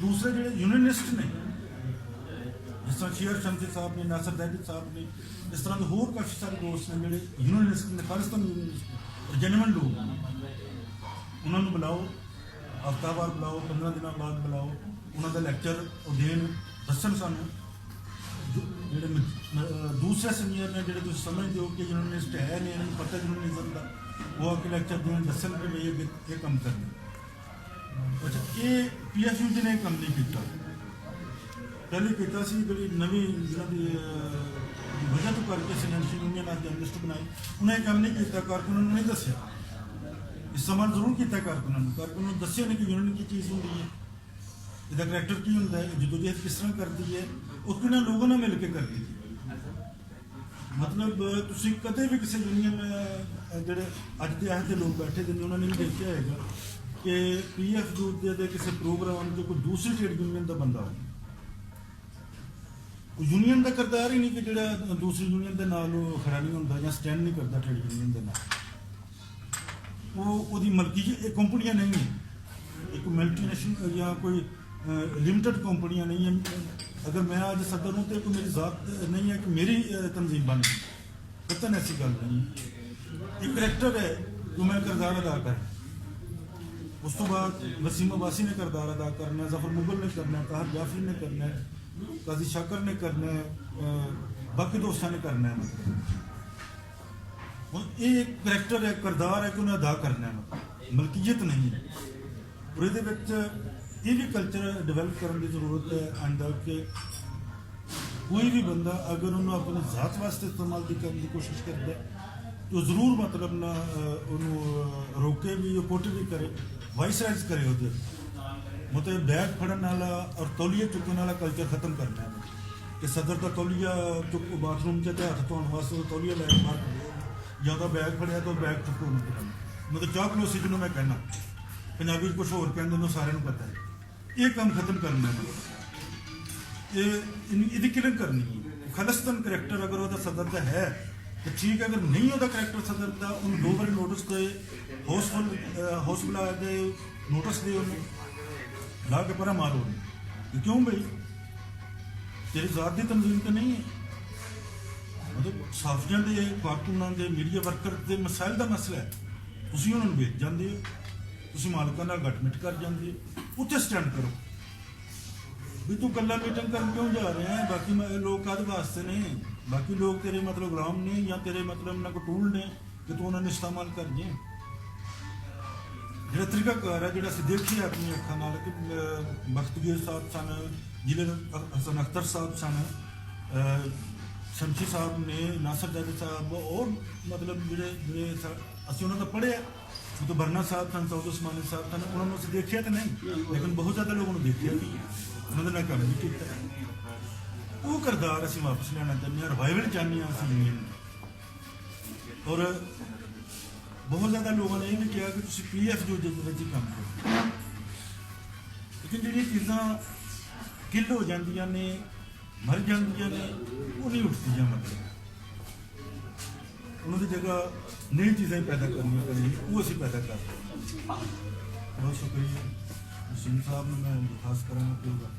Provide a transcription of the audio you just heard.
दूसरे जो यूनियनिस्ट ने जिस तरह शेर शमसी साहब ने, नासिर दैदी साहब ने, इस तरह के होर काफ़ी सारे दोस्त ने जोड़े यूनियनिस्ट ने, खालिस्तान यूनियनिस्ट और जेन्युइन लोग उन्होंने बुलाओ, हफ्ता बाद बुलाओ, 15 दिन बाद बुलाओ, उन्होंने लैक्चर और देन दसन सानू जो दूसरे सीनियर ने जो तुम समझते हो कि यूनियनिस्ट है नहीं, इन्होंने पता यूनियनिज्म का, वो आके लैक्चर देन दसन कि भाई ये काम करना। अच्छा, ये PFU ने काम नहीं किया, पहले किया जी नवी जिन्होंने वजह तो करके सीनियर यूनियन आज जर्नलिस्ट बनाई, उन्हें काम नहीं किया, कारकुनों ने नहीं दसिया, इस्तेमाल जरूर किया कारकुनों ने दसिया नहीं कि यूनियन की चीज़ होंगी है, इसका करैक्टर की होंगे है, जदोजहद किस तरह करती है, और किन्होंने लोगों ने मिल के करती है। मतलब तुम कदे भी किसी यूनियन जोड़े अज के अह लोग बैठे थे उन्होंने भी देखा है कि PFU के किसी प्रोग्राम जो कोई दूसरी ट्रेड यूनियन का बंदा हो, यूनियन का किरदार ही नहीं कि जो दूसरी यूनियन के नाल खड़ा नहीं होता या स्टैंड नहीं करता ट्रेड यूनियन के नाल, वो मलकी कंपनियां नहीं है, एक मल्टीनेशनल या कोई लिमिटेड कंपनियां नहीं है। अगर मैं आज सदर हूँ तो कोई मेरी ज़ात नहीं है कि मेरी तंजीम बन गई, पता नहीं ऐसी गल नहीं, एक करैक्टर है जो मैं किरदार अदा कर, उस तो बाद वसीम अब्बासी ने किरदार अदा करना है, जफर मुगल ने करना है, ताहिर जाफरी ने करना है, काजी शाकर ने करना है, बाकी दोस्तों ने करना है। ये एक करैक्टर है, किरदार है कि उन्हें अदा करना है, मतलब मलकीयत नहीं है। और ये भी कल्चर डिवेलप करने की जरूरत है आंदा कि कोई भी बंदा अगर उन्होंने अपने जात वास्ते इस्तेमाल करने की कोशिश करता है तो जरूर मतलब ना उन्होंने रोके भी, कोटे भी करे, वाइस राइज करे, उधर मतलब बैग फड़न वाला और तौलिया चुकने वाला कल्चर खत्म करना है कि सदर का तौलिया चुक बाथरूम से हाथ धोने वास्ते तौलिया लैके बाहर या बैग फड़िया तो बैग चुको, मतलब चाह पड़ोसी जिन्होंने मैं कहना पंजाबी कुछ होर कहते हैं सारे पता है, ये काम खत्म करना है, ये किलिंग करनी है। खालिस्तान करैक्टर अगर वह सदर का है तो ठीक है, अगर नहीं होता करैक्टर सदर का उन्हें 2 बार नोटिस दे, हाउस बुला दे, नोटिस दे, उन्हें ला के परा मारो, क्यों भाई तेरी जात की तंजीम तो नहीं है, मतलब साफियां के, कारकुनां के, मीडिया वर्कर के मसाइल का मसला है, तुसीं उन्होंने बेच जाते हो, तुसीं मालिकां नाल गठमिट कर जाते हो, उत्थे स्टैंड करो भी तू कल्ला मीटिंग कर क्यों जा रहे हैं, बाकी लोग काहदे वास्ते ने, बाकी लोग तेरे मतलब गुलाम ने या तेरे मतलब ना कोई टूल ने कि तू उन्होंने इस्तेमाल कर जाए। जो तरीकाकार है जो असं देखिए अपनी अखा नाल कि बख्तगीर साहब सन, जिले हसन अख्तर साहब सन, शमशी साहब ने, नासिर दैदी साहब और मतलब जो असं उन्होंने पढ़े तो बरना साहब सन, सऊद उस्मानी साहब सन, उन्होंने उसे देखा तो नहीं लेकिन बहुत ज़्यादा लोगों ने देखा भी, उन्होंने ना काम भी किया। वो किरदार असं वापस लेना चाहते हैं, रिवाइवल चाहते हैं असं यूनियन, और बहुत ज़्यादा लोगों ने यह भी कहा कि तुम PFU ही काम करो, लेकिन जी चीज़ा किल हो जांदियां ने, मर जांदियां ने, वो नहीं उठदियां, मतलब उन्होंने जगह नई चीज़ें पैदा करनी चाहिए, वो असीं पैदा कर रहे हैं। बहुत शुक्रिया वसीम साहब ने, मैं खास करांगा।